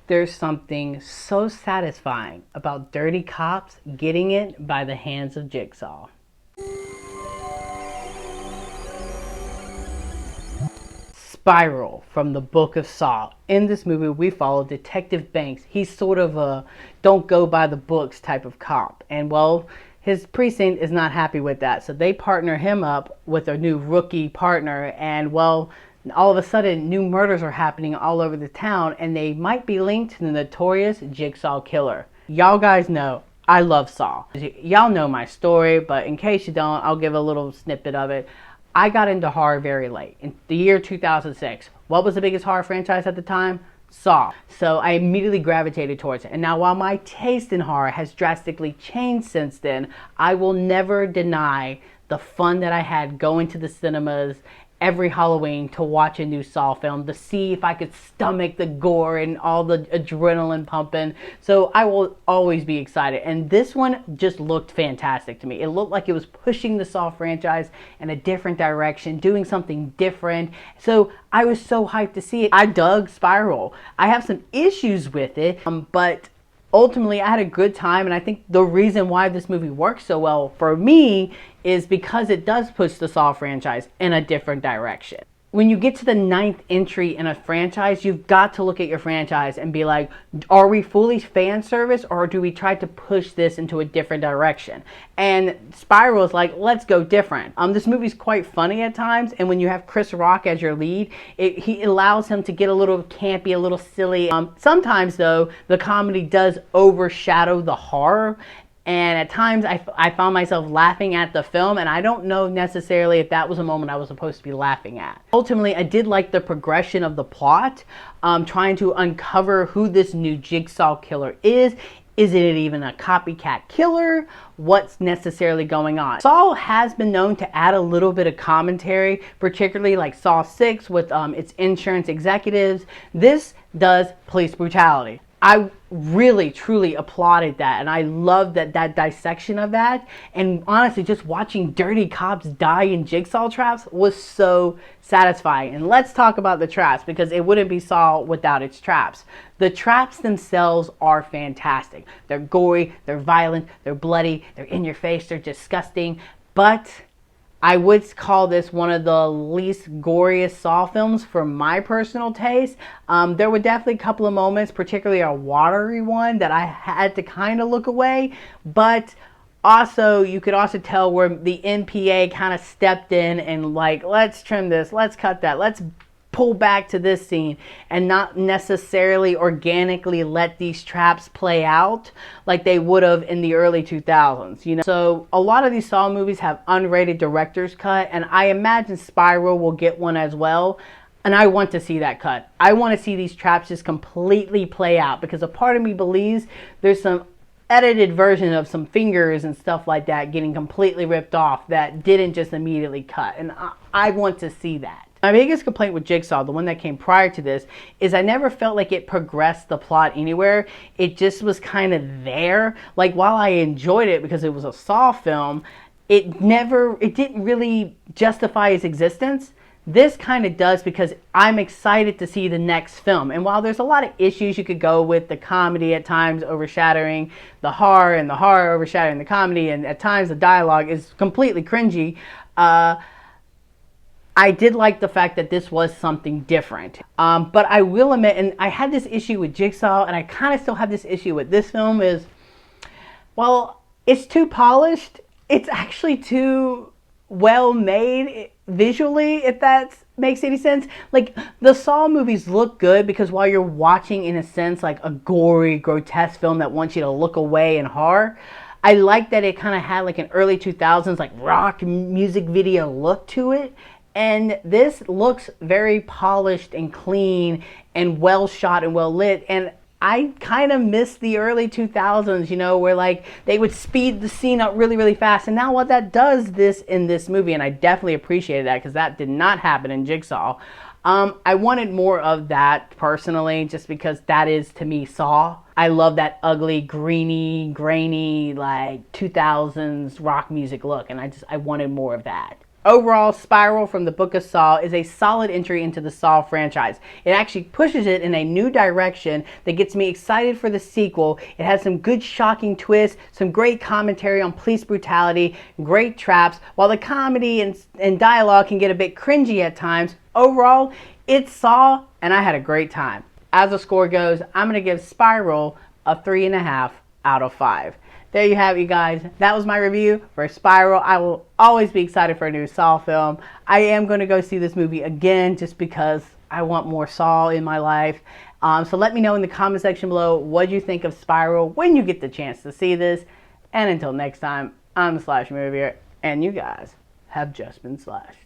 There's something so satisfying about dirty cops getting it by the hands of Jigsaw. Spiral from the Book of Saw. In this movie, we follow Detective Banks. He's sort of a don't go by the books type of cop. And well, his precinct is not happy with that. So they partner him up with a new rookie partner. And well, all of a sudden, new murders are happening all over the town. And they might be linked to the notorious Jigsaw killer. Y'all guys know I love Saw. Y'all know my story, but in case you don't, I'll give a little snippet of it. I got into horror very late, in the year 2006. What was the biggest horror franchise at the time? Saw. So I immediately gravitated towards it. And now while my taste in horror has drastically changed since then, I will never deny the fun that I had going to the cinemas every Halloween to watch a new Saw film, to see if I could stomach the gore and all the adrenaline pumping. So I will always be excited. And this one just looked fantastic to me. It looked like it was pushing the Saw franchise in a different direction, doing something different. So I was so hyped to see it. I dug Spiral. I have some issues with it, but ultimately I had a good time, and I think the reason why this movie works so well for me is because it does push the Saw franchise in a different direction. When you get to the 9th entry in a franchise, you've got to look at your franchise and be like, are we fully fan service, or do we try to push this into a different direction? And Spiral is like, let's go different. This movie's quite funny at times, and when you have Chris Rock as your lead, he allows him to get a little campy, a little silly. Sometimes though, the comedy does overshadow the horror. And at times I found myself laughing at the film, and I don't know necessarily if that was a moment I was supposed to be laughing at. Ultimately, I did like the progression of the plot, trying to uncover who this new Jigsaw killer is. Is it even a copycat killer? What's necessarily going on? Saw has been known to add a little bit of commentary, particularly like Saw 6 with its insurance executives. This does police brutality. I really, truly applauded that, and I loved that dissection of that. And honestly, just watching dirty cops die in Jigsaw traps was so satisfying. And let's talk about the traps, because it wouldn't be Saw without its traps. The traps themselves are fantastic. They're gory, they're violent, they're bloody, they're in your face, they're disgusting, but I would call this one of the least goriest Saw films for my personal taste. There were definitely a couple of moments, particularly a watery one, that I had to kind of look away. But also, you could also tell where the NPA kind of stepped in and like, let's trim this, let's cut that, let's pull back to this scene, and not necessarily organically let these traps play out like they would have in the early 2000s, you know. So a lot of these Saw movies have unrated director's cut, and I imagine Spiral will get one as well. And I want to see that cut. I want to see these traps just completely play out, because a part of me believes there's some edited version of some fingers and stuff like that getting completely ripped off that didn't just immediately cut, and I want to see that. My biggest complaint with Jigsaw, the one that came prior to this, is I never felt like it progressed the plot anywhere. It just was kind of there. Like, while I enjoyed it because it was a Saw film, it didn't really justify its existence. This kind of does, because I'm excited to see the next film. And while there's a lot of issues you could go with, the comedy at times overshadowing the horror, and the horror overshadowing the comedy, and at times the dialogue is completely cringy, I did like the fact that this was something different. But I will admit, and I had this issue with Jigsaw, and I kind of still have this issue with this film, is, well, it's too polished. It's actually too well made visually, if that makes any sense. Like, the Saw movies look good because while you're watching, in a sense, like a gory, grotesque film that wants you to look away in horror, I like that it kind of had like an early 2000s like rock music video look to it. And this looks very polished and clean and well shot and well lit. And I kind of miss the early 2000s, you know, where like they would speed the scene up really, really fast. And now what that does this in this movie, and I definitely appreciated that because that did not happen in Jigsaw. I wanted more of that personally, just because that is, to me, Saw. I love that ugly, grainy, like 2000s rock music look, and I wanted more of that. Overall, Spiral from the Book of Saw is a solid entry into the Saw franchise. It actually pushes it in a new direction that gets me excited for the sequel. It has some good shocking twists, some great commentary on police brutality, great traps. While the comedy and dialogue can get a bit cringy at times, overall, it's Saw, and I had a great time. As the score goes, I'm going to give Spiral a 3.5 out of 5. There you have it, you guys. That was my review for Spiral. I will always be excited for a new Saw film. I am going to go see this movie again just because I want more Saw in my life. So let me know in the comment section below what you think of Spiral when you get the chance to see this. And until next time, I'm the Slash Movier, and you guys have just been slashed.